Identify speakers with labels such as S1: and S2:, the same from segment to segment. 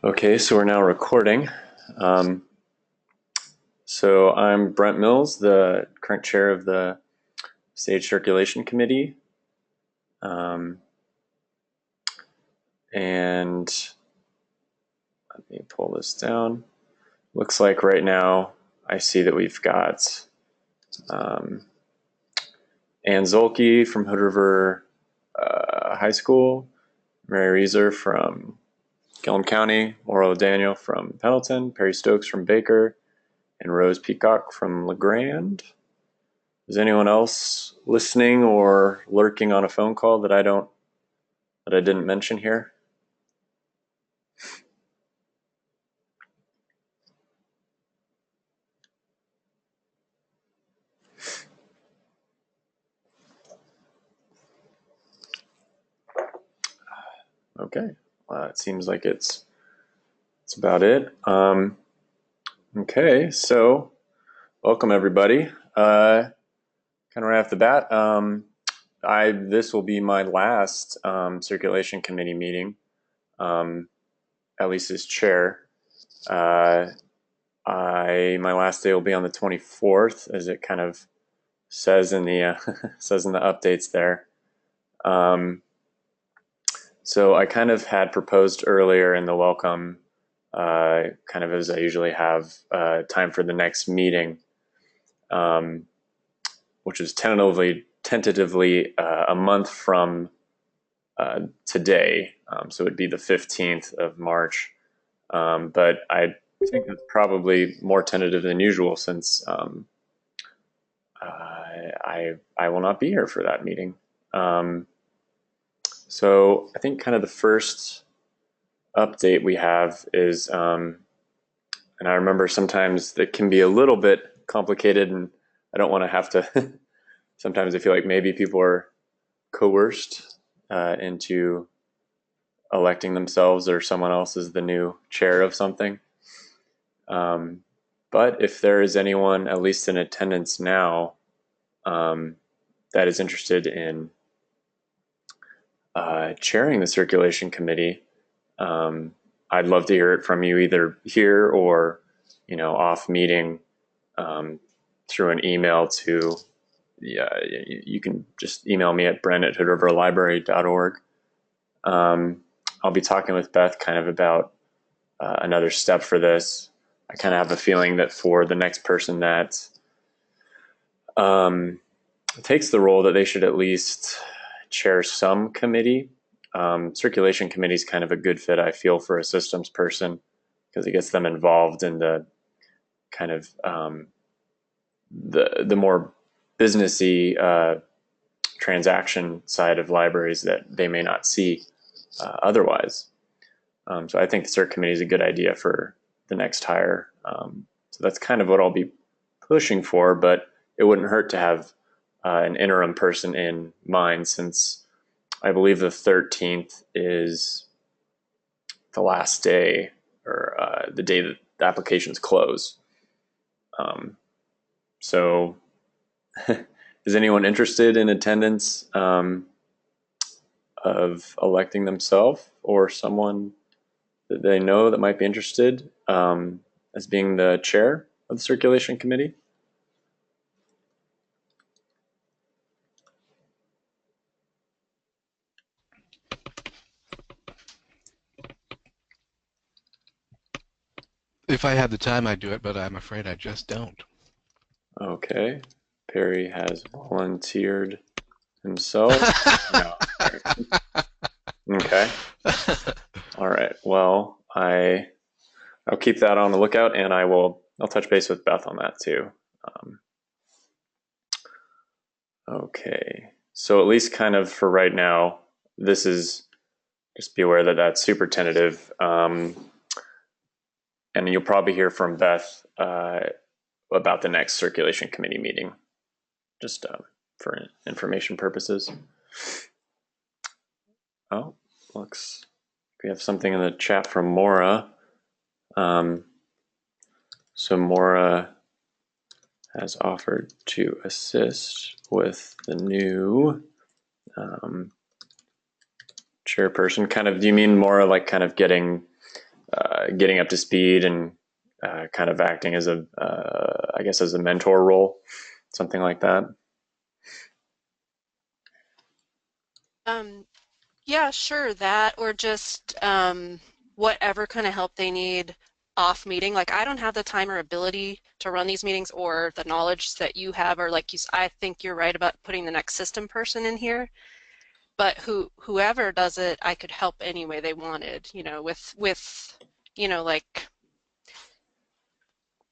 S1: Okay, so we're now recording. Um, so I'm Brent Mills, the current chair of the Sage Circulation Committee. Um, and let me pull this down. Looks like right now I see that we've got um, Ann Zolke from Hood River High School, Mary Reeser from Gillum County, Maura Daniel from Pendleton, Perry Stokes from Baker, and Rose Peacock from LeGrand. Is anyone else listening or lurking on a phone call that I didn't mention here? Okay, it seems like it's about it. Okay, so welcome everybody. Kind of right off the bat, this will be my last circulation committee meeting, at least as chair. My last day will be on the 24th, as it kind of says in the says in the updates there. So I kind of had proposed earlier in the welcome, kind of as I usually have, time for the next meeting, um, which is tentatively a month from today. So it would be the 15th of March. But I think it's probably more tentative than usual since I will not be here for that meeting. So I think kind of the first update we have is, and I remember sometimes it can be a little bit complicated, and I don't want to have to. Sometimes I feel like maybe people are coerced into electing themselves or someone else as the new chair of something. But if there is anyone, at least in attendance now, that is interested in chairing the circulation committee, I'd love to hear it from you either here or, off meeting, through an email to, you can just email me at brent@hoodriverlibrary.org. I'll be talking with Beth kind of about another step for this. I kind of have a feeling that for the next person that takes the role, that they should at least chair some committee. Circulation committee is kind of a good fit, I feel, for a systems person because it gets them involved in the kind of the more businessy transaction side of libraries that they may not see otherwise. So I think the CIRC committee is a good idea for the next hire. So that's kind of what I'll be pushing for, but it wouldn't hurt to have an interim person in mind, since I believe the 13th is the last day, or the day that the applications close. So is anyone interested in attendance of electing themselves or someone that they know that might be interested as being the chair of the circulation committee?
S2: If I had the time, I'd do it, but I'm afraid I just don't.
S1: Okay. Perry has volunteered himself. No. Okay. All right. Well, I'll keep that on the lookout, and I'll touch base with Beth on that too. Okay. So at least kind of for right now, this is, just be aware that that's super tentative. And you'll probably hear from Beth about the next circulation committee meeting, just for information purposes. Oh, looks we have something in the chat from Maura. So Maura has offered to assist with the new chairperson. Kind of, do you mean Maura like kind of getting getting up to speed and kind of acting as I guess, as a mentor role, something like that.
S3: Um, yeah, sure, that or just whatever kind of help they need off meeting. Like I don't have the time or ability to run these meetings or the knowledge that you have, or like I think you're right about putting the next system person in here. But whoever does it, I could help any way they wanted, with like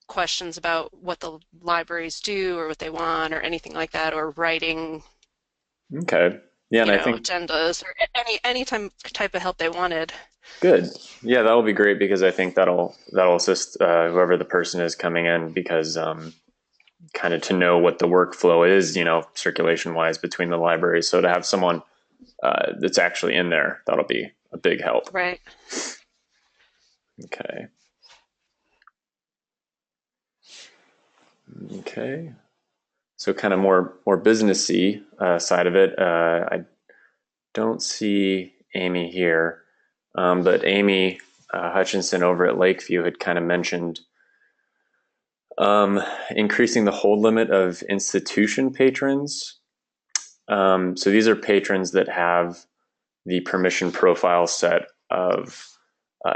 S3: questions about what the libraries do or what they want or anything like that, or writing,
S1: Okay. Yeah, and I think
S3: agendas or any type of help they wanted.
S1: good. Yeah, that'll be great because I think that'll assist whoever the person is coming in because kind of to know what the workflow is, circulation wise between the libraries. So to have someone that's actually in there, that'll be a big help.
S3: Right.
S1: Okay. Okay. So kind of more businessy side of it. I don't see Amy here, but Amy Hutchinson over at Lakeview had kind of mentioned increasing the hold limit of institution patrons. So these are patrons that have the permission profile set of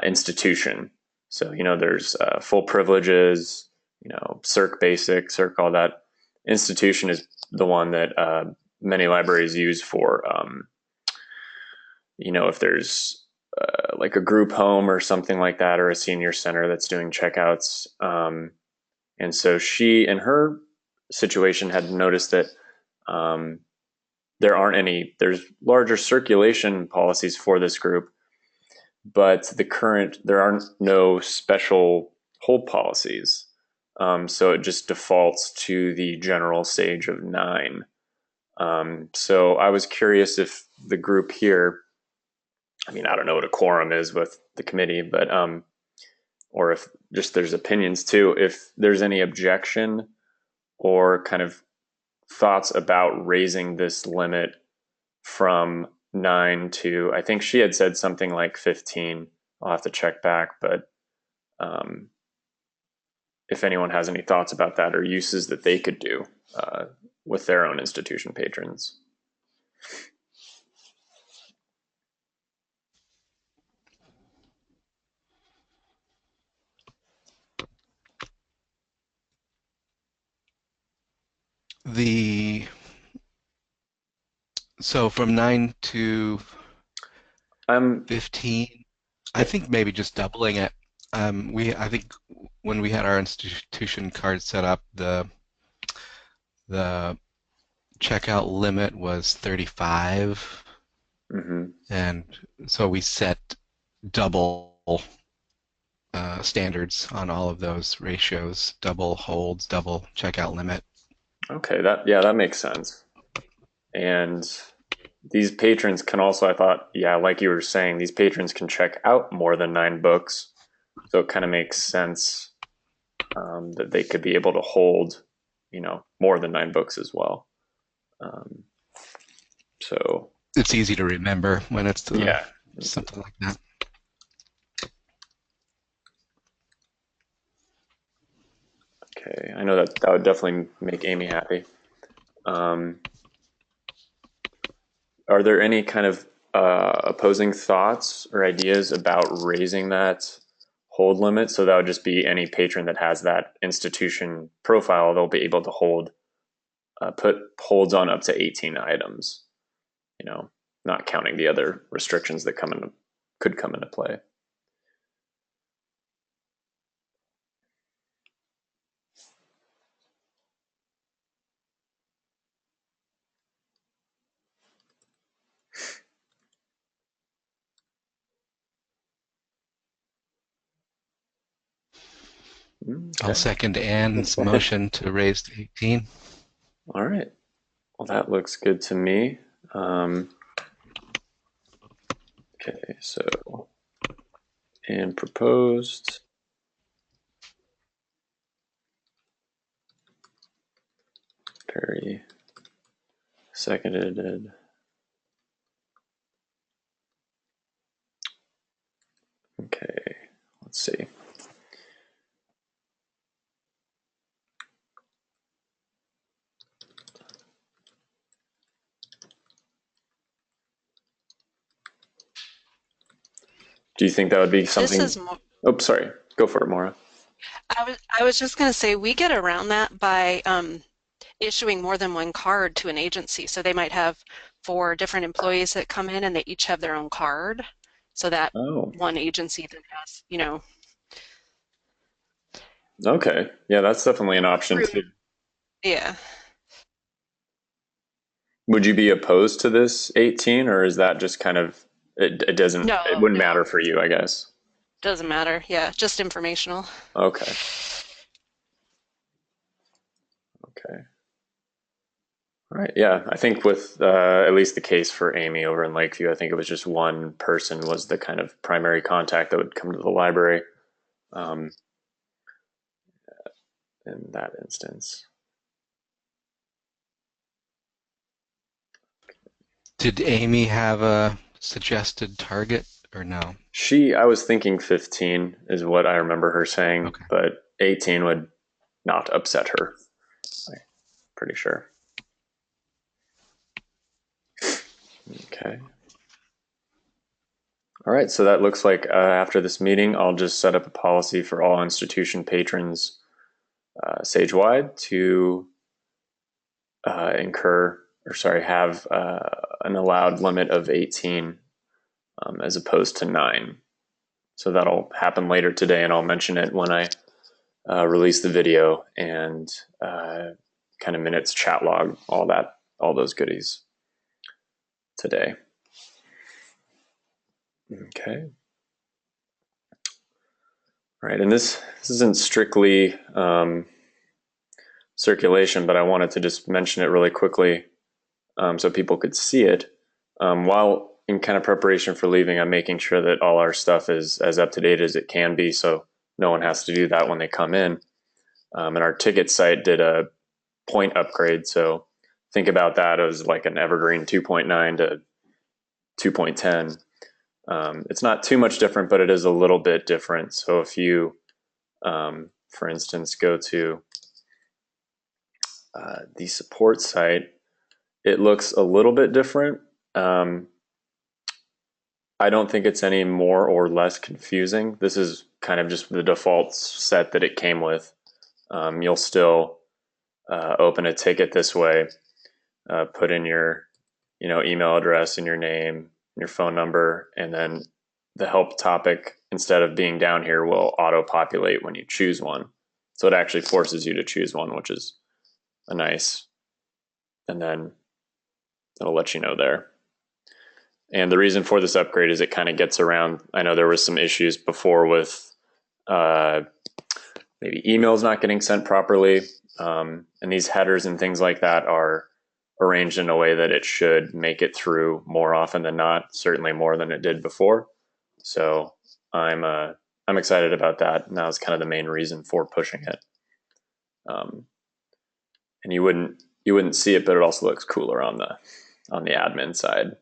S1: institution. So, there's full privileges, Circ Basic, Circ, all that. Institution is the one that many libraries use for, if there's like a group home or something like that, or a senior center that's doing checkouts. And so she, in her situation, had noticed that um, there's larger circulation policies for this group, but there aren't no special hold policies. So it just defaults to the general stage of 9. So I was curious if the group here, I mean, I don't know what a quorum is with the committee, but or if just there's opinions too, if there's any objection or kind of thoughts about raising this limit from 9 to, I think she had said something like 15. I'll have to check back, but um, if anyone has any thoughts about that or uses that they could do with their own institution patrons.
S2: The so from 9 to
S1: I'm
S2: 15, I think maybe just doubling it. I think when we had our institution card set up, the checkout limit was 35,
S1: mhm.
S2: and so we set double standards on all of those ratios, double holds, double checkout limit.
S1: Okay, that makes sense. And these patrons can also, I thought, yeah, like you were saying, these patrons can check out more than 9 books. So it kind of makes sense that they could be able to hold, more than 9 books as well. Um, so
S2: It's easy to remember when it's
S1: yeah,
S2: something like that.
S1: okay. I know that would definitely make Amy happy. Um, are there any kind of opposing thoughts or ideas about raising that hold limit? So that would just be any patron that has that institution profile, they'll be able to put holds on up to 18 items, you know, not counting the other restrictions that could come into play.
S2: I'll
S1: Okay.
S2: second Ann's motion to raise to 18.
S1: All right. Well, that looks good to me. Okay, so and proposed. Perry seconded. Okay, Let's see. Do you think that would be something?
S3: This is more,
S1: Oh, sorry. Go for it, Maura.
S3: I was just going to say we get around that by issuing more than one card to an agency. So they might have 4 different employees that come in and they each have their own card. So that
S1: Oh,
S3: one agency then has, you know,
S1: okay. Yeah, that's definitely an option
S3: True.
S1: too.
S3: Yeah.
S1: Would you be opposed to this 18, or is that just kind of it doesn't
S3: No,
S1: it wouldn't
S3: no,
S1: matter for you, I guess.
S3: doesn't matter. Yeah, just informational.
S1: Okay. Okay. All right. Yeah, I think with at least the case for Amy over in Lakeview, I think it was just one person was the kind of primary contact that would come to the library um, in that instance.
S2: Did Amy have a suggested target or no?
S1: I was thinking 15 is what I remember her saying,
S2: Okay.
S1: but 18 would not upset her. I'm pretty sure. Okay. All right, so that looks like after this meeting, I'll just set up a policy for all institution patrons Sage-wide to have an allowed limit of 18 as opposed to 9. So that'll happen later today, and I'll mention it when I release the video and kind of minutes, chat log, all those goodies today. Okay. All right, and this isn't strictly circulation, but I wanted to just mention it really quickly so people could see it. While in kind of preparation for leaving, I'm making sure that all our stuff is as up to date as it can be, so no one has to do that when they come in. And our ticket site did a point upgrade, so think about that as like an Evergreen 2.9 to 2.10. It's not too much different, but it is a little bit different. So if you, for instance, go to the support site, it looks a little bit different. I don't think it's any more or less confusing. This is kind of just the default set that it came with. You'll still open a ticket this way, put in your email address and your name, your phone number, and then the help topic, instead of being down here, will auto-populate when you choose one. So it actually forces you to choose one, which is a nice, and then it'll let you know there. And the reason for this upgrade is it kind of gets around, I know there was some issues before with maybe emails not getting sent properly, and these headers and things like that are arranged in a way that it should make it through more often than not, certainly more than it did before. So I'm excited about that, and that was kind of the main reason for pushing it. And you wouldn't see it, but it also looks cooler on the admin side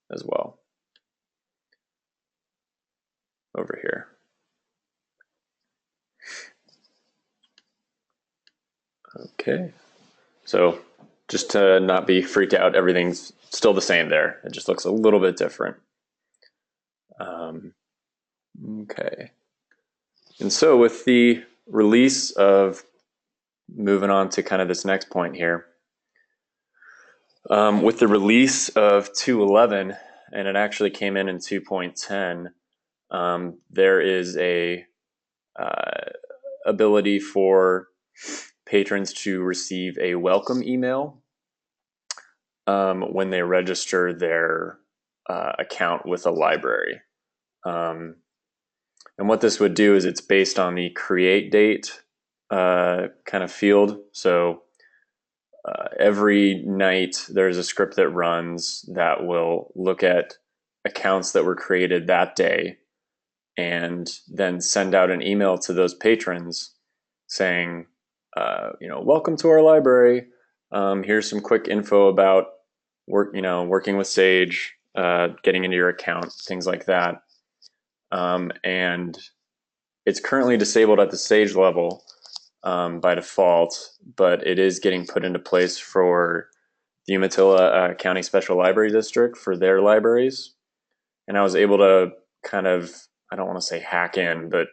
S1: as well over here. Okay, so just to not be freaked out, everything's still the same there. It just looks a little bit different. Okay, and so with the release of, moving on to kind of this next point here, with the release of 2.11, and it actually came in 2.10, there is a ability for patrons to receive a welcome email when they register their account with a library. And what this would do is it's based on the create date kind of field. So every night there's a script that runs that will look at accounts that were created that day and then send out an email to those patrons saying, welcome to our library. Here's some quick info about working with Sage, getting into your account, things like that. and it's currently disabled at the Sage level by default, but it is getting put into place for the Umatilla County Special Library District for their libraries. And I was able to kind of, I don't want to say hack in, but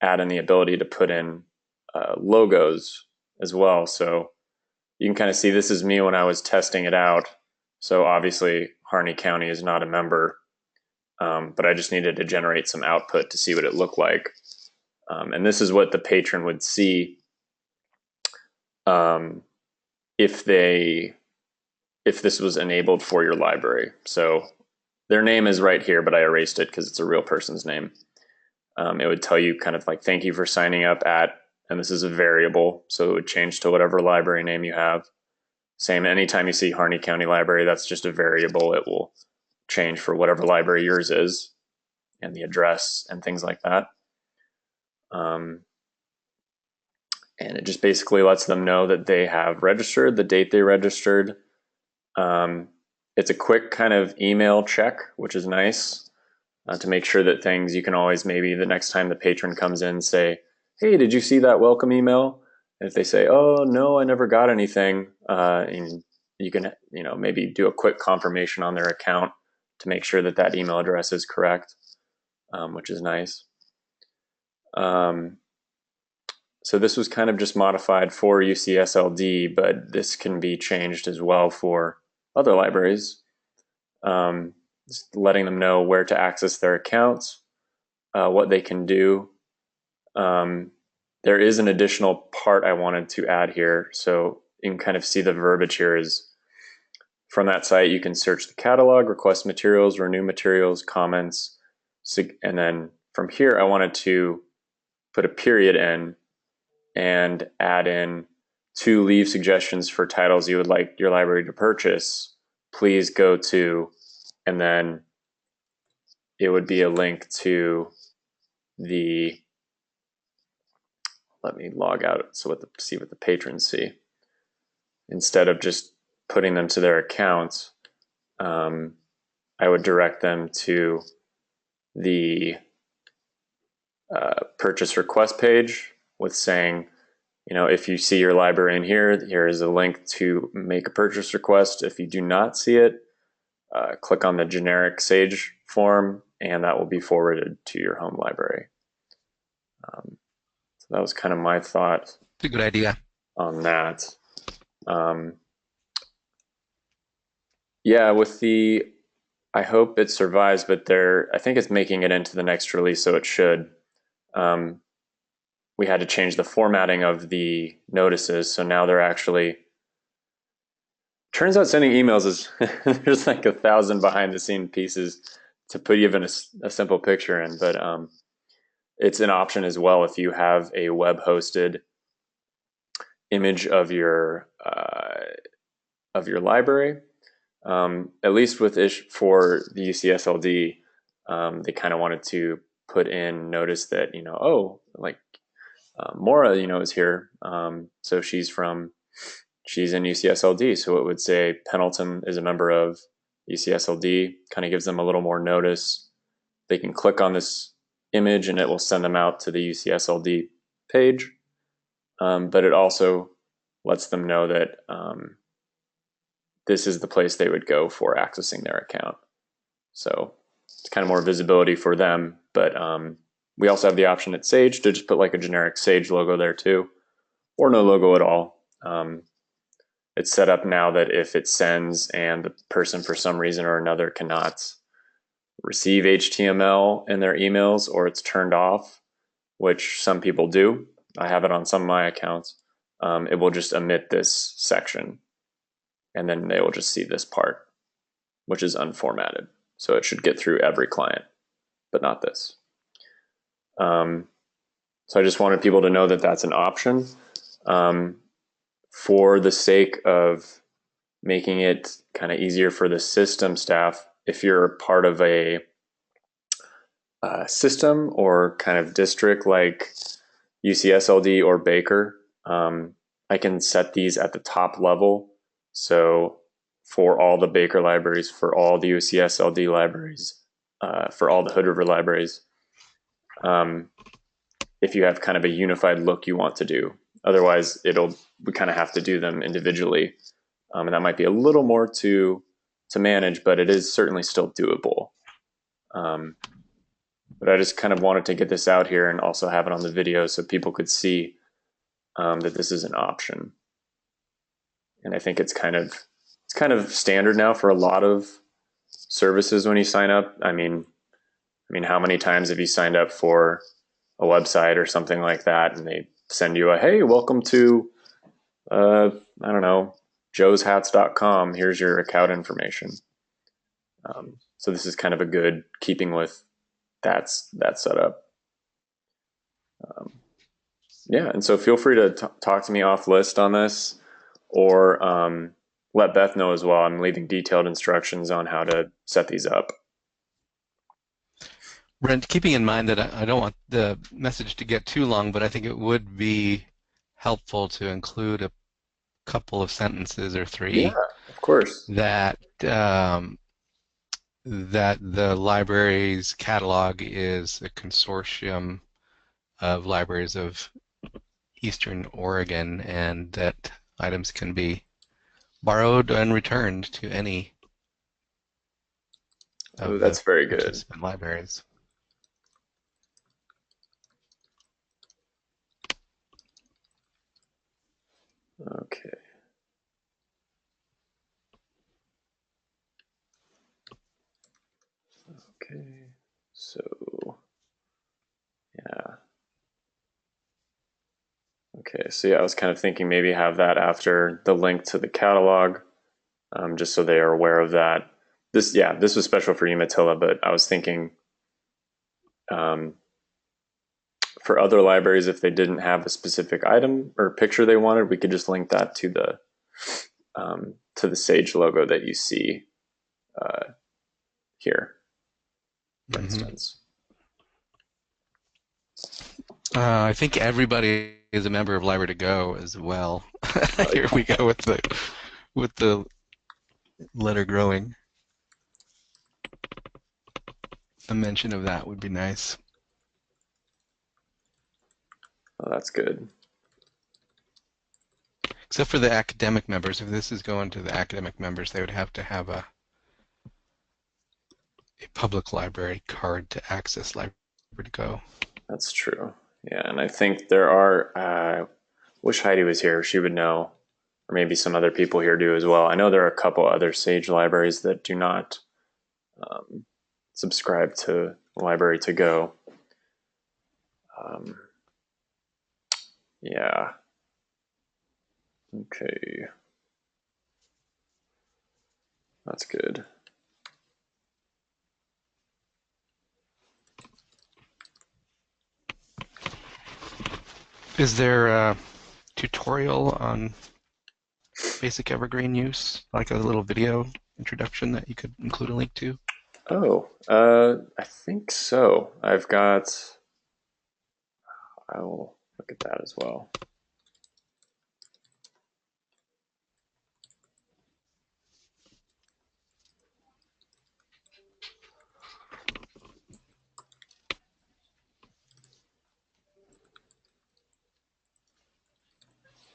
S1: add in the ability to put in logos as well. So you can kind of see this is me when I was testing it out. So obviously Harney County is not a member, but I just needed to generate some output to see what it looked like. And this is what the patron would see if this was enabled for your library. So their name is right here, but I erased it because it's a real person's name. It would tell you kind of like, thank you for signing up at, and this is a variable, so it would change to whatever library name you have. Same, anytime you see Harney County Library, that's just a variable. It will change for whatever library yours is, and the address and things like that. And it just basically lets them know that they have registered, the date they registered. It's a quick kind of email check, which is nice to make sure that things, you can always maybe the next time the patron comes in say, hey, did you see that welcome email? And if they say, oh, no, I never got anything, and you can maybe do a quick confirmation on their account to make sure that that email address is correct, which is nice. So this was kind of just modified for UCSLD, but this can be changed as well for other libraries. Just letting them know where to access their accounts, what they can do. There is an additional part I wanted to add here. So you can kind of see the verbiage here is from that site, you can search the catalog, request materials, renew materials, comments. And then from here, I wanted to put a period in and add in to leave suggestions for titles you would like your library to purchase. Please go to, and then it would be a link to the, let me log out so see what the patrons see. Instead of just putting them to their accounts, I would direct them to the purchase request page with saying, if you see your library in here, here is a link to make a purchase request. If you do not see it, click on the generic Sage form, and that will be forwarded to your home library. So that was kind of my thought.
S2: It's a good idea
S1: on that. Yeah, with the, I hope it survives, but I think it's making it into the next release, so it should. We had to change the formatting of the notices, so now they're actually, turns out sending emails is, there's like 1,000 behind the scene pieces to put even a simple picture in, but it's an option as well if you have a web hosted image of your library. At least for the UCSLD, they kind of wanted to put in notice that, Maura, is here. So she's in UCSLD. So it would say Pendleton is a member of UCSLD, kind of gives them a little more notice. They can click on this image and it will send them out to the UCSLD page. But it also lets them know that this is the place they would go for accessing their account. So it's kind of more visibility for them, but we also have the option at Sage to just put like a generic Sage logo there too, or no logo at all. It's set up now that if it sends and the person for some reason or another cannot receive HTML in their emails, or it's turned off, which some people do, I have it on some of my accounts, it will just omit this section. And then they will just see this part, which is unformatted. So it should get through every client, but not this. So I just wanted people to know that that's an option. For the sake of making it kind of easier for the system staff, if you're part of a system or kind of district like UCSLD or Baker, I can set these at the top level. So for all the Baker libraries, for all the UCSLD libraries, for all the Hood River libraries, if you have kind of a unified look you want to do. Otherwise, we kind of have to do them individually, and that might be a little more to manage, but it is certainly still doable. But I just kind of wanted to get this out here and also have it on the video so people could see that this is an option. And I think it's kind of standard now for a lot of services when you sign up. I mean, how many times have you signed up for a website or something like that, and they send you a, hey, welcome to, I don't know, joeshats.com. Here's your account information. So this is kind of a good keeping with that setup. Yeah, and so feel free to talk to me off list on this, or let Beth know as well. I'm leaving detailed instructions on how to set these up.
S2: Brent, keeping in mind that I don't want the message to get too long, but I think it would be helpful to include a couple of sentences or three.
S1: Yeah, of course.
S2: That that the library's catalog is a consortium of libraries of Eastern Oregon, and that items can be borrowed and returned to any of
S1: That's
S2: the
S1: very good.
S2: participant libraries.
S1: Okay. Okay. So, yeah. Okay. So yeah, I was kind of thinking maybe have that after the link to the catalog, just so they are aware of that. This was special for Umatilla, but I was thinking for other libraries, if they didn't have a specific item or picture they wanted, we could just link that to the Sage logo that you see here, for instance.
S2: I think everybody is a member of Library to Go as well. Here we go with the letter growing. A mention of that would be nice.
S1: Oh, that's good.
S2: Except for the academic members. If this is going to the academic members, they would have to have a public library card to access Library to Go.
S1: That's true. Yeah, and I think there are, wish Heidi was here, she would know, or maybe some other people here do as well. I know there are a couple other Sage libraries that do not subscribe to Library to Go. Yeah. Okay. That's good.
S2: Is there a tutorial on basic evergreen use, like a little video introduction that you could include a link to?
S1: Oh, I think so. I will look at that as well.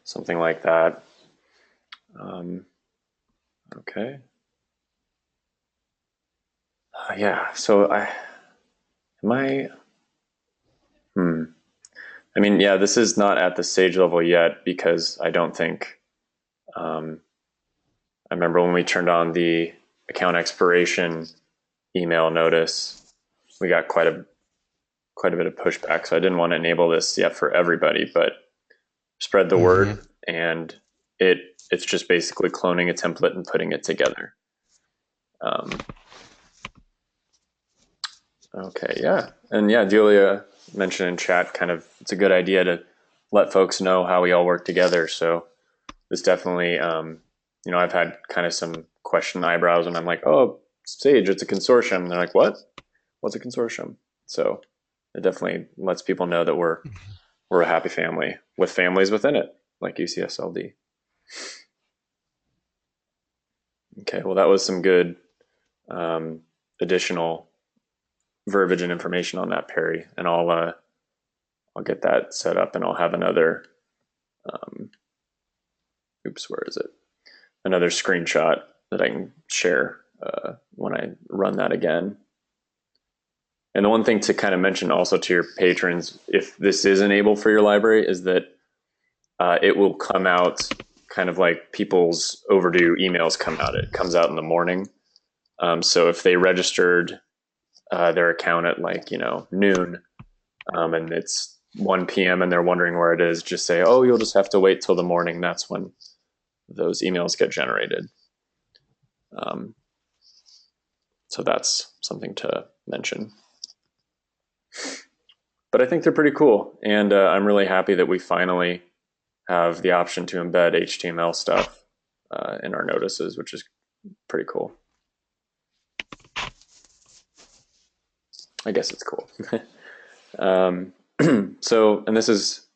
S1: Something like that. Okay. Yeah. So I mean, yeah, this is not at the Sage level yet because I don't think. I remember when we turned on the account expiration email notice, we got quite a bit of pushback. So I didn't want to enable this yet for everybody, but spread the word, and it's just basically cloning a template and putting it together. Okay, yeah. And yeah, Delia mentioned in chat kind of it's a good idea to let folks know how we all work together. So this definitely, I've had kind of some question eyebrows and I'm like, oh, Sage, it's a consortium. And they're like, what? What's a consortium? So it definitely lets people know that we're a happy family with families within it, like UCSLD. Okay, well, that was some good additional verbiage and information on that, Perry, and I'll get that set up, and I'll have another. Oops, where is it? Another screenshot that I can share when I run that again. And the one thing to kind of mention also to your patrons, if this is enabled for your library, is that it will come out kind of like people's overdue emails come out. It comes out in the morning. So if they registered their account at like, noon, and it's 1 p.m. and they're wondering where it is, just say, oh, you'll just have to wait till the morning. That's when those emails get generated. So that's something to mention. But I think they're pretty cool. And I'm really happy that we finally have the option to embed HTML stuff in our notices, which is pretty cool. I guess it's cool. So, and this is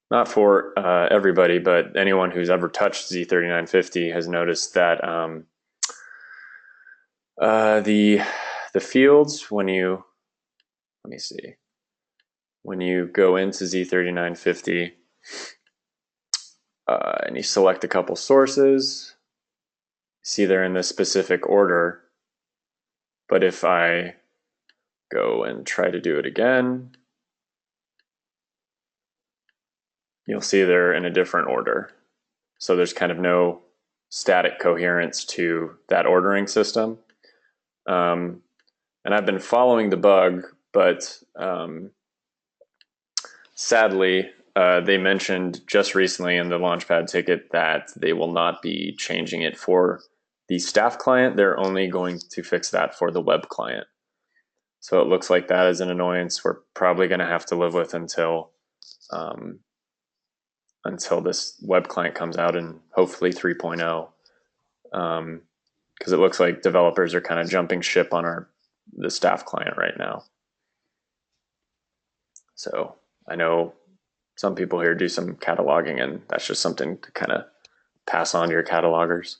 S1: not for everybody, but anyone who's ever touched Z3950 has noticed that the fields, when you, let me see, when you go into Z3950 and you select a couple sources, see they're in this specific order. But if I go and try to do it again, you'll see they're in a different order. So there's kind of no static coherence to that ordering system. And I've been following the bug, but sadly, they mentioned just recently in the Launchpad ticket that they will not be changing it for the staff client. They're only going to fix that for the web client. So it looks like that is an annoyance we're probably going to have to live with until this web client comes out, and hopefully 3.0. Because it looks like developers are kind of jumping ship on the staff client right now. So I know some people here do some cataloging, and that's just something to kind of pass on to your catalogers.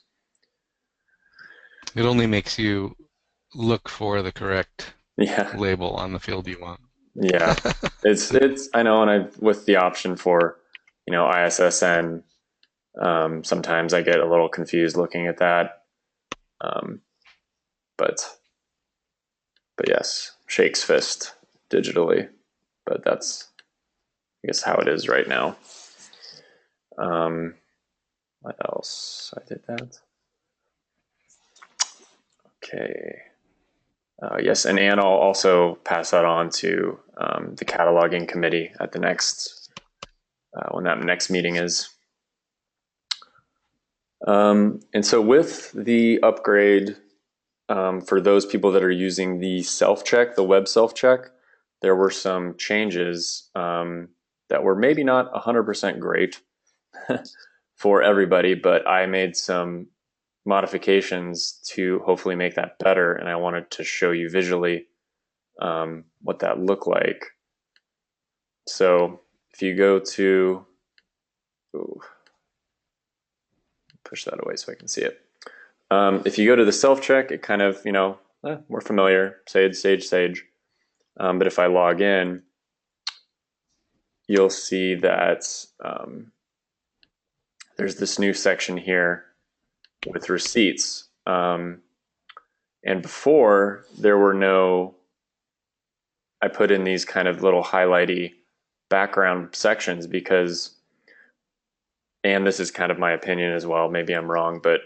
S2: It only makes you look for the correct label on the field you want.
S1: Yeah, it's I know, and with the option for ISSN, sometimes I get a little confused looking at that. But yes, shakes fist digitally, but that's, I guess, how it is right now. What else? I did that. Okay. Yes, and Ann, I'll also pass that on to the cataloging committee at the next, when that next meeting is. And so with the upgrade, for those people that are using the self-check, the web self-check, there were some changes that were maybe not 100% great for everybody, but I made some modifications to hopefully make that better, and I wanted to show you visually what that looked like. So if you go to, push that away so I can see it. If you go to the self-check, it kind of, we're familiar, Sage. But if I log in, you'll see that there's this new section here with receipts. And before, there were no, I put in these kind of little highlighty background sections because, and this is kind of my opinion as well, maybe I'm wrong, but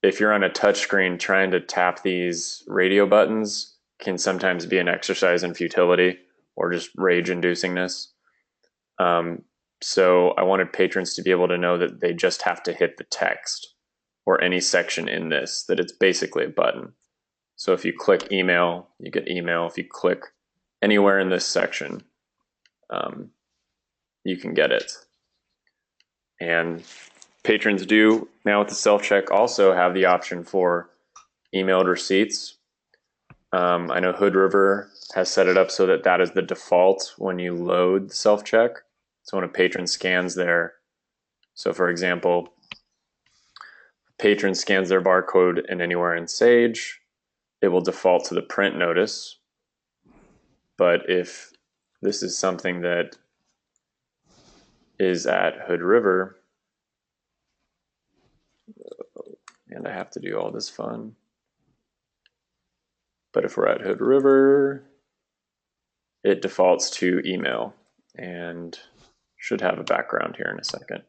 S1: if you're on a touch screen, trying to tap these radio buttons can sometimes be an exercise in futility or just rage-inducingness. So I wanted patrons to be able to know that they just have to hit the text or any section in this, that it's basically a button. So if you click email, you get email. If you click anywhere in this section, you can get it. And patrons do now with the self-check also have the option for emailed receipts. I know Hood River has set it up so that that is the default when you load the self-check. So when a patron scans so for example, patron scans their barcode in anywhere in Sage, it will default to the print notice. But if this is something that is at Hood River, and I have to do all this fun. But if we're at Hood River, it defaults to email and should have a background here in a second.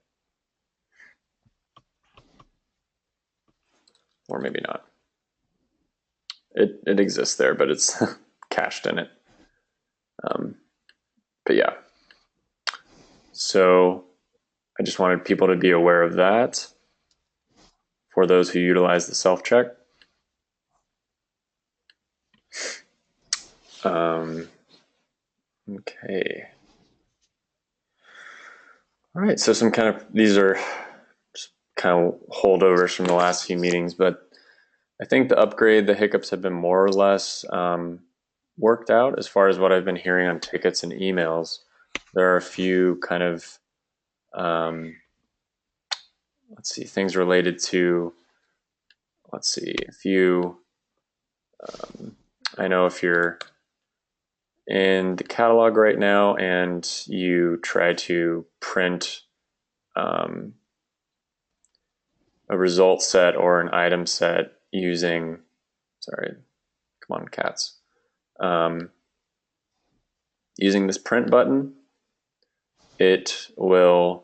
S1: Or maybe not. It exists there, but it's cached in it. But yeah. So I just wanted people to be aware of that for those who utilize the self-check. Okay. All right, so these are just kind of holdovers from the last few meetings, but I think the upgrade, the hiccups have been more or less worked out as far as what I've been hearing on tickets and emails. There are a few kind of, things related to, I know if you're in the catalog right now and you try to print a result set or an item set using, come on cats, using this print button, it will,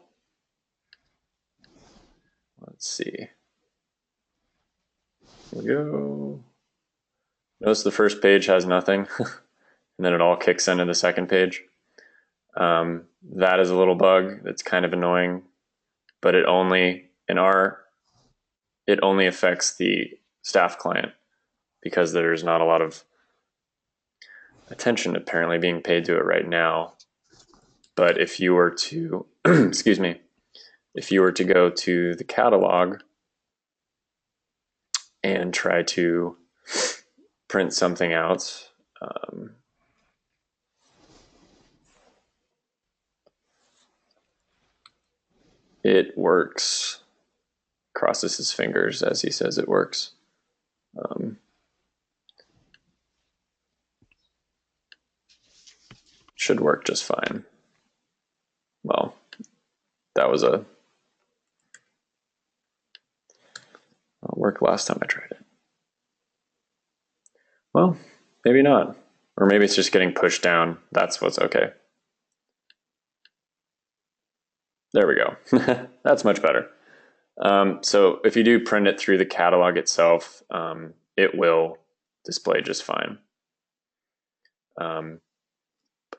S1: here we go. Notice the first page has nothing, and then it all kicks into the second page. That is a little bug that's kind of annoying, but it only affects the staff client because there's not a lot of attention apparently being paid to it right now. But if you were to, excuse me, if you were to go to the catalog and try to print something out, it works. Crosses his fingers as he says it works. Should work just fine. Well, that was worked last time I tried it. Well, maybe not. Or maybe it's just getting pushed down. That's what's okay. There we go. That's much better. So if you do print it through the catalog itself, it will display just fine. I'm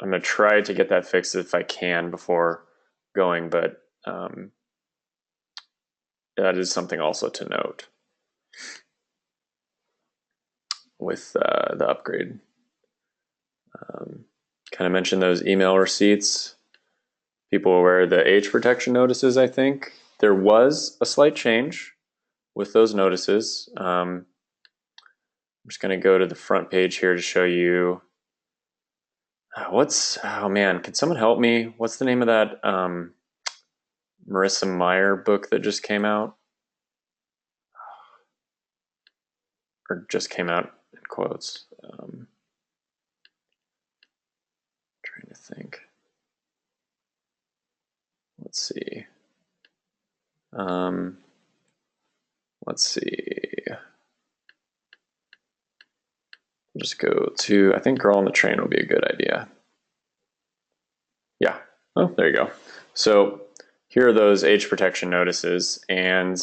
S1: going to try to get that fixed if I can before going, but that is something also to note with the upgrade. Kind of mentioned those email receipts. People are aware of the age protection notices, I think. There was a slight change with those notices. I'm just going to go to the front page here to show you oh man, can someone help me? What's the name of that Marissa Meyer book that just came out? Or just came out in quotes. Trying to think. Let's see. We'll just go to, I think Girl on the Train will be a good idea. Yeah, oh, there you go. So here are those age protection notices, and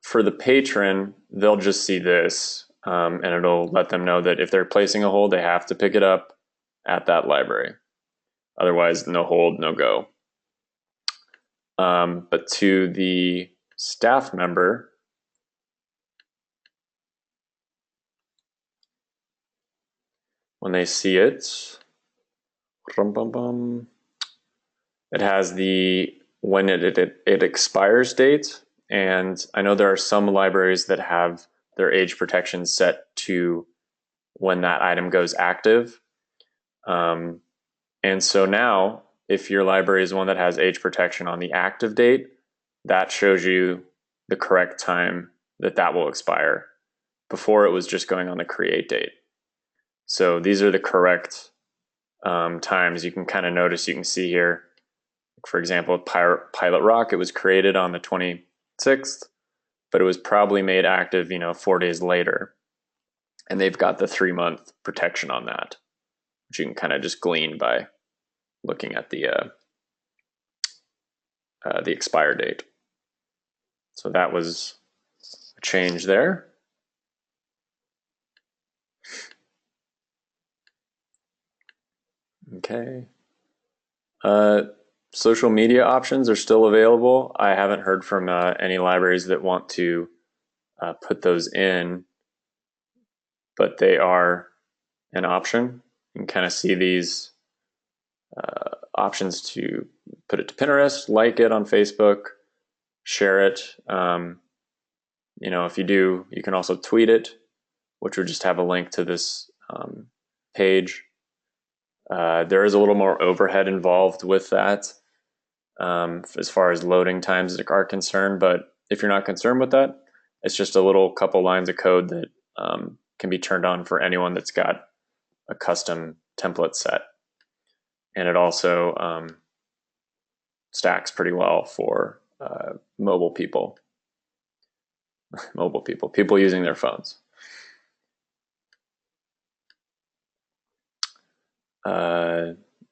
S1: for the patron, they'll just see this, and it'll let them know that if they're placing a hold, they have to pick it up at that library. Otherwise, no hold, no go. But to the staff member, when they see it, it has the when it expires date, and I know there are some libraries that have their age protection set to when that item goes active. And so now, if your library is one that has age protection on the active date, that shows you the correct time that will expire. Before, it was just going on the create date. So these are the correct times. You can kind of notice, you can see here, for example, Pilot Rock, it was created on the 26th, but it was probably made active, 4 days later. And they've got the 3-month protection on that, which you can kind of just glean by looking at the expire date. So that was a change there. Okay. Social media options are still available. I haven't heard from any libraries that want to put those in, but they are an option. You can kind of see these options to put it to Pinterest, like it on Facebook, share it. If you do, you can also tweet it, which would just have a link to this page. There is a little more overhead involved with that as far as loading times are concerned, but if you're not concerned with that, it's just a little couple lines of code that can be turned on for anyone that's got a custom template set. And it also stacks pretty well for mobile people using their phones.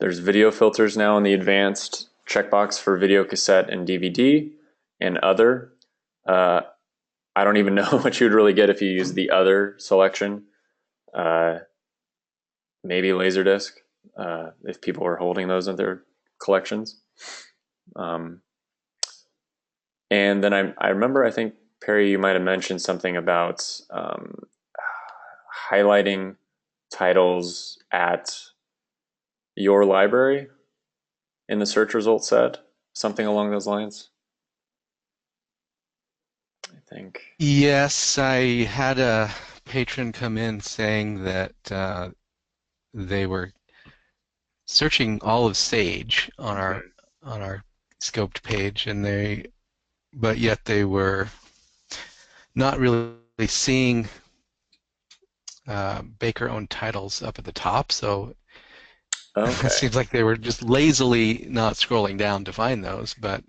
S1: There's video filters now in the advanced checkbox for video cassette and DVD and other. I don't even know what you'd really get if you use the other selection. Maybe Laserdisc, if people are holding those in their collections. And then I remember, I think, Perry, you might have mentioned something about highlighting titles at your library in the search result set, something along those lines, I think.
S2: Yes, I had a patron come in saying that they were searching all of Sage on our scoped page, but yet they were not really seeing Baker-owned titles up at the top. So
S1: Okay.
S2: it seems like they were just lazily not scrolling down to find those. But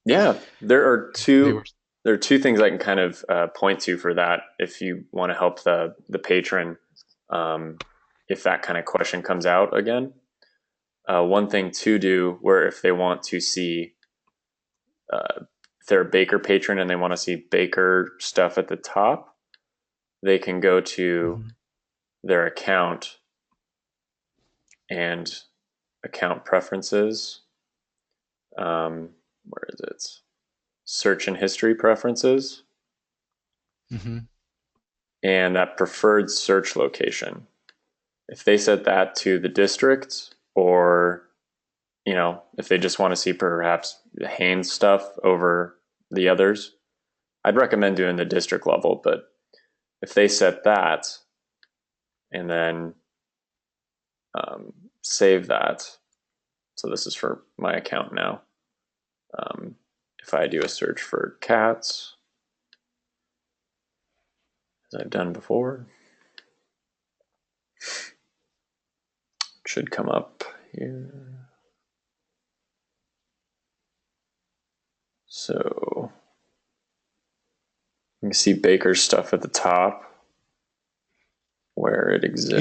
S1: yeah, there are two things I can kind of point to for that if you want to help the patron if that kind of question comes out again. One thing to do, where if they want to see, if they're a Baker patron and they want to see Baker stuff at the top, they can go to their account and account preferences. Where is it? Search and history preferences. And that preferred search location. If they set that to the district, or if they just want to see perhaps the Haynes stuff over the others, I'd recommend doing the district level. But if they set that and then save that, so this is for my account now. If I do a search for cats, as I've done before, it should come up here. So you can see Baker's stuff at the top where it exists.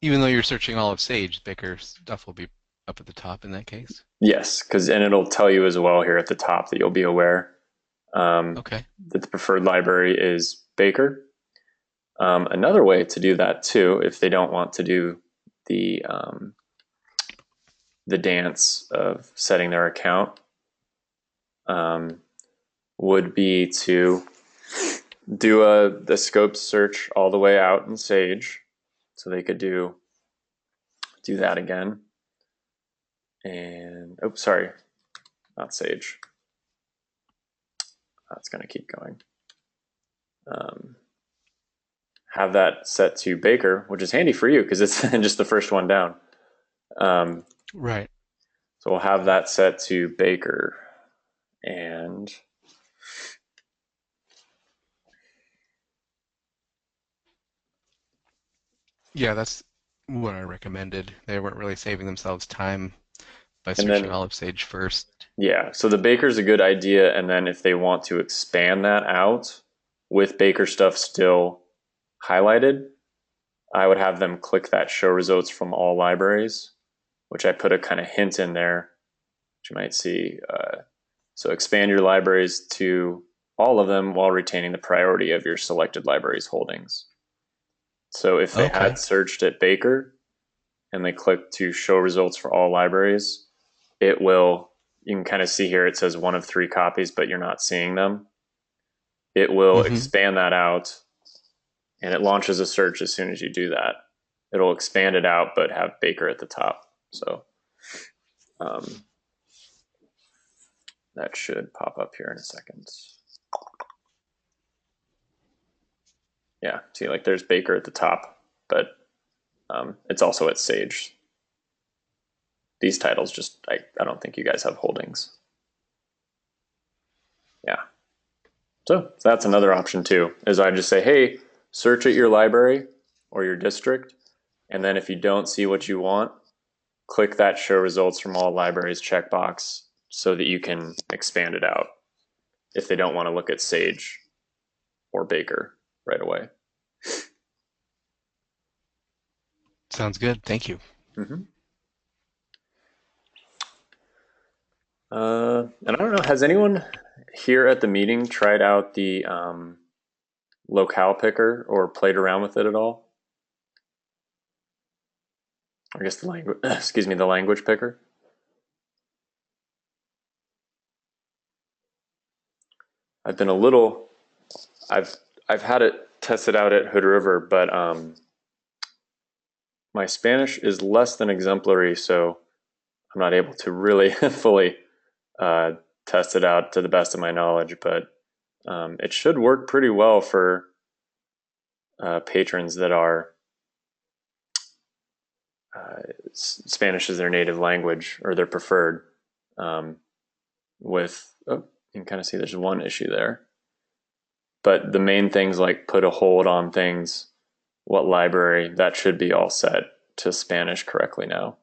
S2: Even though you're searching all of Sage, Baker's stuff will be up at the top in that case.
S1: Yes, and it'll tell you as well here at the top that you'll be aware that the preferred library is Baker. Another way to do that too, if they don't want to do the dance of setting their account, would be to do the scope search all the way out in Sage. So they could do that again. And, sorry, not Sage. That's going to keep going. Have that set to Baker, which is handy for you because it's just the first one down.
S2: Right.
S1: So we'll have that set to Baker. And
S2: Yeah, that's what I recommended. They weren't really saving themselves time by
S1: And
S2: searching
S1: then,
S2: Olive Sage first.
S1: yeah, so the Baker's a good idea. And then if they want to expand that out with Baker stuff still highlighted, I would have them click that show results from all libraries, which I put a kind of hint in there, which you might see. So expand your libraries to all of them while retaining the priority of your selected library's holdings. So if they
S2: Okay.
S1: had searched at Baker and they click to show results for all libraries, it will, you can kind of see here, it says 1 of 3 copies, but you're not seeing them. It will
S2: Mm-hmm.
S1: expand that out and it launches a search as soon as you do that. It'll expand it out, but have Baker at the top. So um, that should pop up here in a second. Yeah, see, like there's Baker at the top, but it's also at Sage. These titles just, I don't think you guys have holdings. Yeah. So that's another option too, is I just say, hey, search at your library or your district. And then if you don't see what you want, click that show results from all libraries checkbox so that you can expand it out if they don't want to look at Sage or Baker right away.
S2: Sounds good. Thank you.
S1: Mm-hmm. And I don't know, has anyone here at the meeting tried out the locale picker or played around with it at all? I guess the language, excuse me, the language picker. I've been a little, I've I've had it tested out at Hood River, but my Spanish is less than exemplary, so I'm not able to really fully uh, test it out to the best of my knowledge. But it should work pretty well for patrons that are Spanish is their native language or their preferred. Um, with you can kind of see there's one issue there, but the main things like put a hold on things, what library, that should be all set to Spanish correctly now.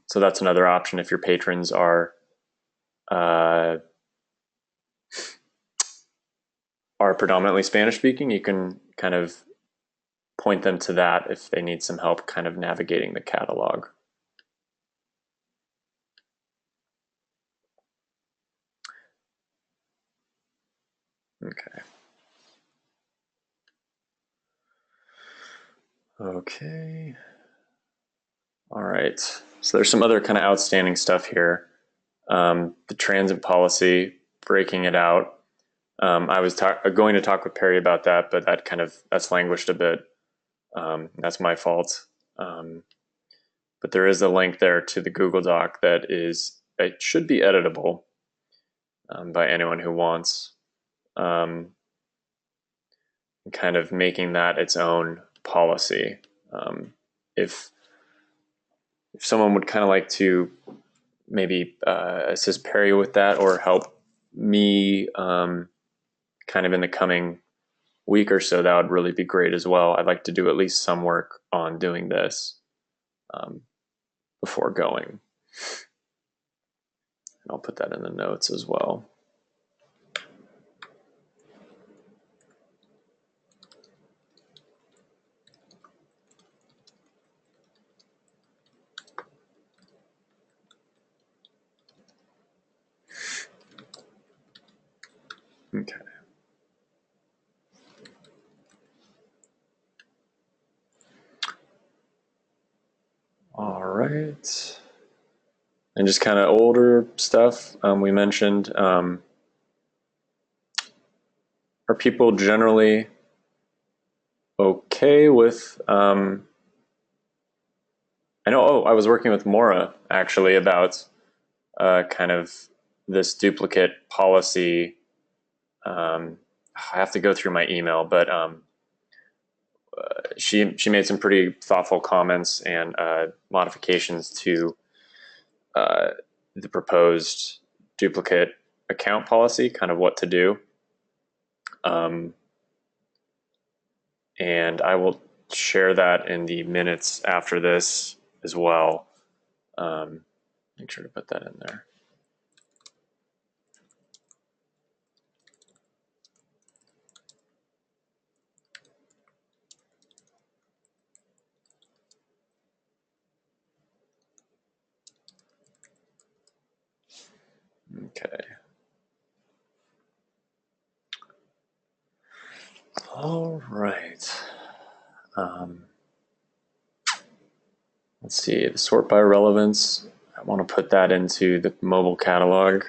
S1: So that's another option if your patrons uh, are predominantly Spanish speaking. You can kind of point them to that if they need some help kind of navigating the catalog. Okay. Okay. All right. So there's some other kind of outstanding stuff here. The transit policy, breaking it out. I was going to talk with Perry about that, but that's languished a bit. That's my fault. But there is a link there to the Google Doc it should be editable by anyone who wants. Kind of making that its own policy. If someone would kind of like to maybe assist Perry with that or help me kind of in the coming week or so, that would really be great as well. I'd like to do at least some work on doing this before going. And I'll put that in the notes as well. Okay. All right. And just kind of older stuff we mentioned. Are people generally okay with? I know. Oh, I was working with Maura actually about kind of this duplicate policy. I have to go through my email, but she made some pretty thoughtful comments and modifications to the proposed duplicate account policy, kind of what to do. And I will share that in the minutes after this as well. Make sure to put that in there. Okay. All right. Let's see, the sort by relevance. I want to put that into the mobile catalog.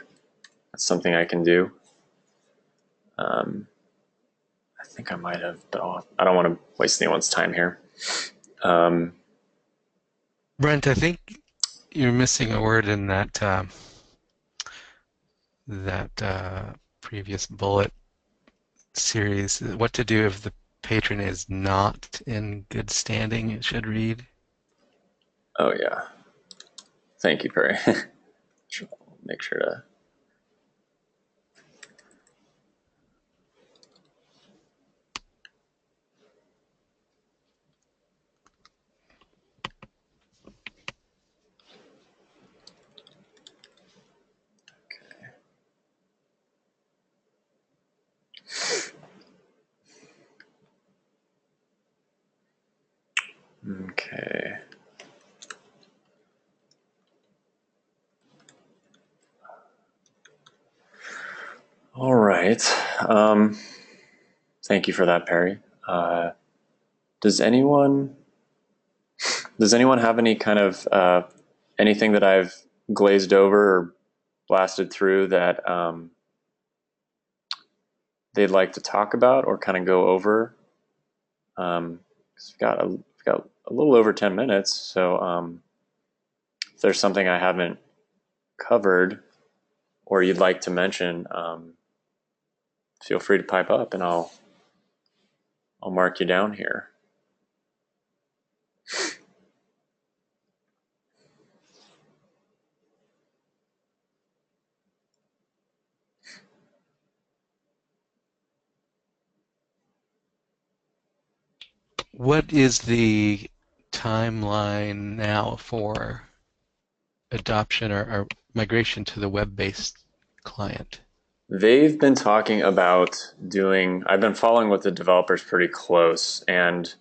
S1: That's something I can do. I think I might have, but I don't want to waste anyone's time here.
S2: Brent, I think you're missing a word in that previous bullet series. What to do if the patron is not in good standing, it should read.
S1: Oh, yeah. Thank you, Perry. Make sure to. Okay. All right. Thank you for that, Perry. Does anyone have any kind of anything that I've glazed over or blasted through that they'd like to talk about or kind of go over? We've got a little over 10 minutes, so if there's something I haven't covered or you'd like to mention, feel free to pipe up and I'll mark you down here.
S2: What is the timeline now for adoption or migration to the web-based client?
S1: They've been talking about I've been following with the developers pretty close, and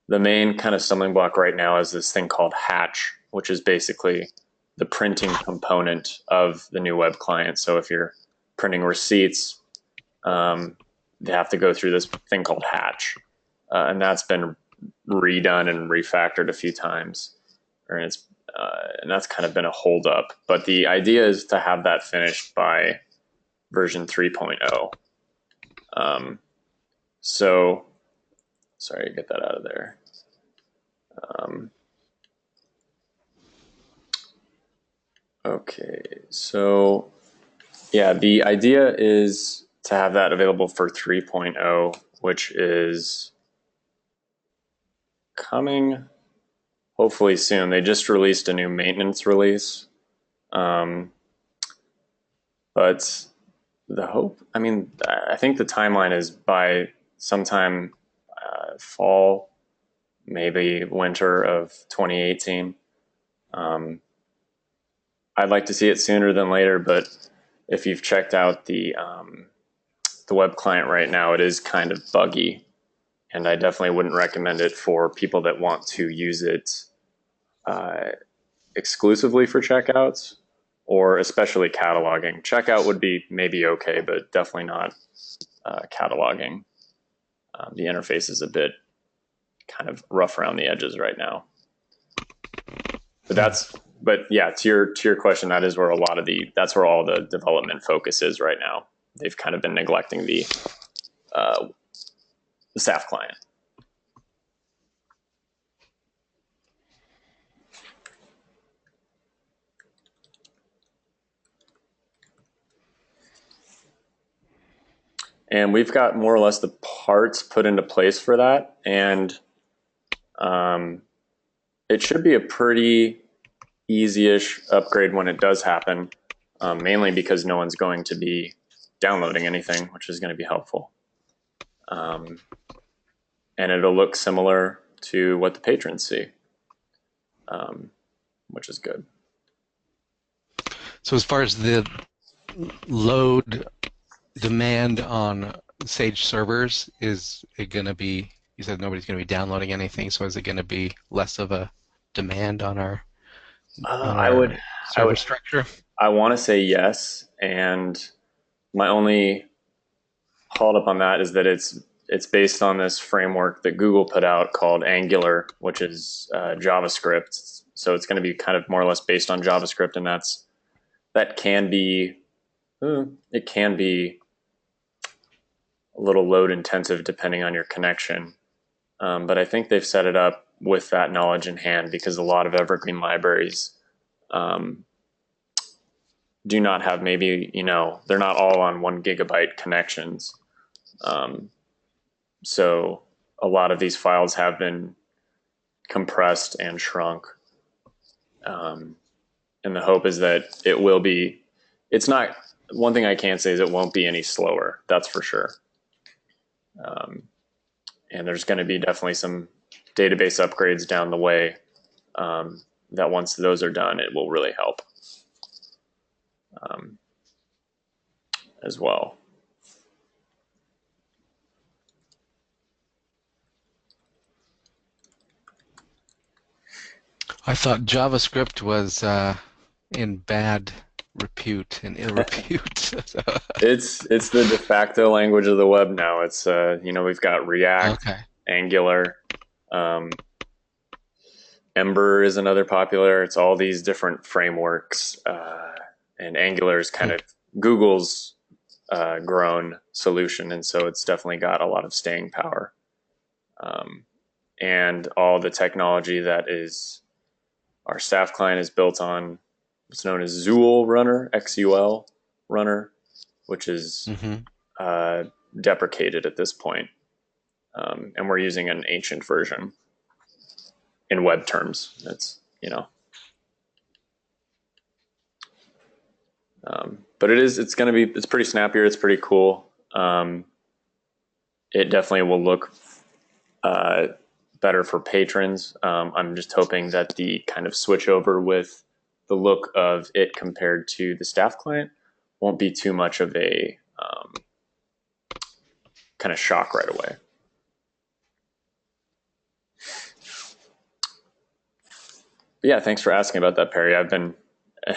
S1: the main kind of stumbling block right now is this thing called Hatch, which is basically the printing component of the new web client. So if you're printing receipts, they have to go through this thing called Hatch. And that's been redone and refactored a few times. And that's kind of been a holdup. But the idea is to have that finished by version 3.0. So, sorry, get that out of there. Okay, so yeah, the idea is to have that available for 3.0, which is coming hopefully soon. They just released a new maintenance release. But the hope, I think the timeline is by sometime fall, maybe winter of 2018. I'd like to see it sooner than later, but if you've checked out the web client right now, it is kind of buggy, and I definitely wouldn't recommend it for people that want to use it exclusively for checkouts or especially cataloging. Checkout would be maybe okay, but definitely not cataloging. The interface is a bit kind of rough around the edges right now. But yeah, to your question, that is where that's where all the development focus is right now. They've kind of been neglecting the staff client. And we've got more or less the parts put into place for that. And it should be a pretty easy-ish upgrade when it does happen, mainly because no one's going to be downloading anything, which is going to be helpful. and it'll look similar to what the patrons see, which is good.
S2: So as far as the load demand on Sage servers, is it going to be, you said nobody's going to be downloading anything, so is it going to be less of a demand on our server structure?
S1: I want to say yes, and my only hold up on that is that it's based on this framework that Google put out called Angular, which is JavaScript. So it's going to be kind of more or less based on JavaScript, and that can be it can be a little load intensive depending on your connection. But I think they've set it up with that knowledge in hand, because a lot of evergreen libraries do not have, maybe, they're not all on 1 gigabyte connections. So a lot of these files have been compressed and shrunk. And the hope is that it will be, it's not, one thing I can say is it won't be any slower. That's for sure. And there's going to be definitely some database upgrades down the way, that once those are done, it will really help as well.
S2: I thought JavaScript was in bad repute and ill repute.
S1: It's the de facto language of the web now. It's we've got React,
S2: Okay.
S1: Angular, Ember is another popular. It's all these different frameworks, and Angular is kind of Google's grown solution, and so it's definitely got a lot of staying power. And all the technology that is our staff client is built on what's known as Xul Runner, XUL Runner, which is deprecated at this point. And we're using an ancient version in web terms. It's, but it's pretty snappier. It's pretty cool. It definitely will look better for patrons. I'm just hoping that the kind of switch over with the look of it compared to the staff client won't be too much of a kind of shock right away. But yeah, thanks for asking about that, Perry.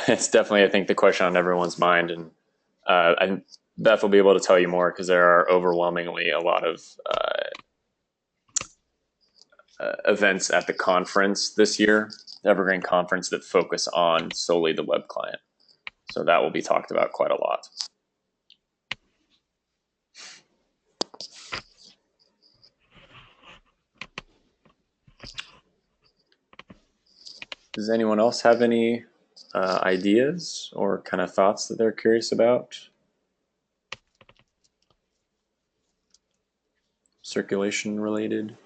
S1: It's definitely, I think, the question on everyone's mind, and Beth will be able to tell you more, because there are overwhelmingly a lot of events at the conference this year, the Evergreen Conference, that focus on solely the web client. So that will be talked about quite a lot. Does anyone else have any ideas or kind of thoughts that they're curious about? Circulation related?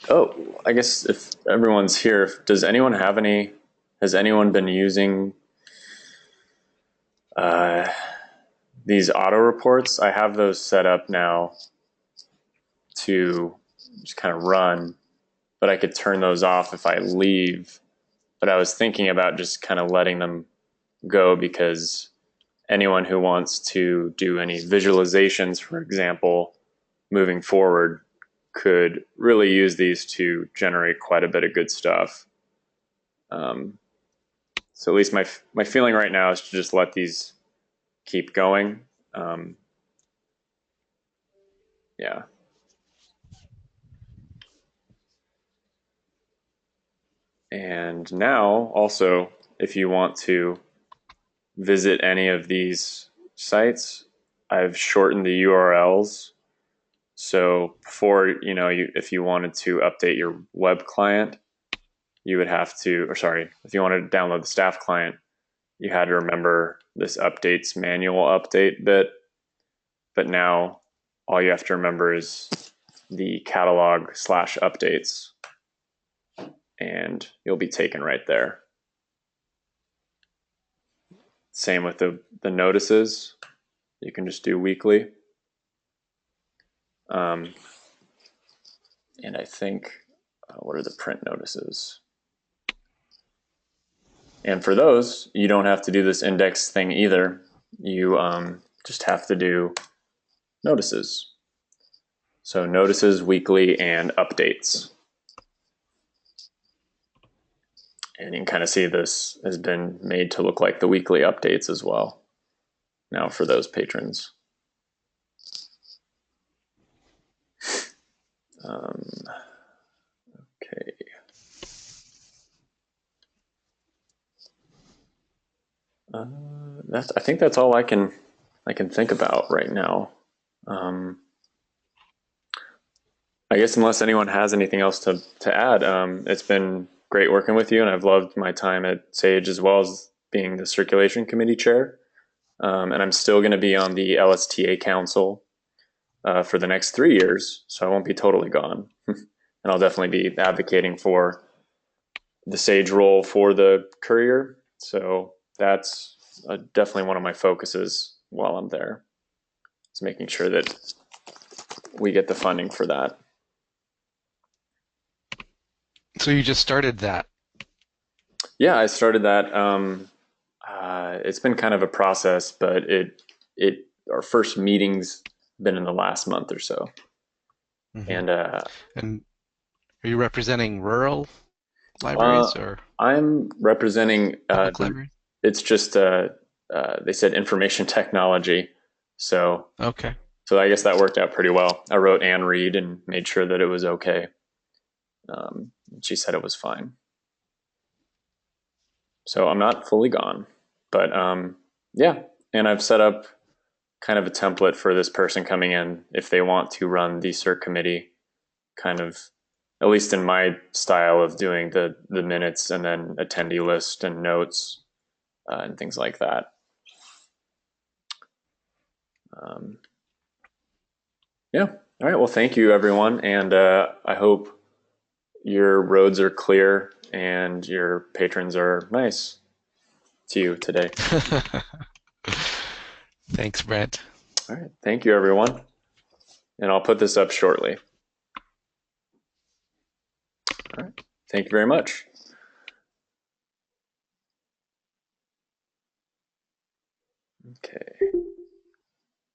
S1: Oh, I guess if everyone's here, has anyone been using these auto reports? I have those set up now to just kind of run, but I could turn those off if I leave. But I was thinking about just kind of letting them go, because anyone who wants to do any visualizations, for example, moving forward, could really use these to generate quite a bit of good stuff. So at least my feeling right now is to just let these keep going. Yeah. And now also, if you want to visit any of these sites, I've shortened the URLs. So before, if you wanted to update your web client, you would have to, if you wanted to download the staff client, you had to remember this updates manual update bit. But now all you have to remember is the catalog/updates, and you'll be taken right there. Same with the notices. You can just do weekly. And I think, what are the print notices? And for those, you don't have to do this index thing either. You just have to do notices. So notices, weekly, and updates. And you can kind of see this has been made to look like the weekly updates as well. Now for those patrons. Okay. I think that's all I can think about right now. I guess unless anyone has anything else to add, it's been great working with you, and I've loved my time at Sage as well as being the circulation committee chair. And I'm still going to be on the LSTA council for the next 3 years, so I won't be totally gone. And I'll definitely be advocating for the Sage role for the Courier. So that's definitely one of my focuses while I'm there. Is making sure that we get the funding for that.
S2: So you just started that?
S1: Yeah, I started that. It's been kind of a process, but our first meeting's been in the last month or so.
S2: Mm-hmm.
S1: And
S2: are you representing rural libraries or
S1: I'm representing
S2: public libraries?
S1: It's just they said information technology, so
S2: okay.
S1: So I guess that worked out pretty well. I wrote Anne Reed and made sure that it was okay. She said it was fine. So I'm not fully gone, but yeah. And I've set up kind of a template for this person coming in if they want to run the CERT committee, kind of, at least in my style of doing the minutes and then attendee list and notes and things like that. Yeah. All right. Well, thank you, everyone. And I hope your roads are clear and your patrons are nice to you today.
S2: Thanks, Brent.
S1: All right. Thank you, everyone. And I'll put this up shortly. All right. Thank you very much. Okay.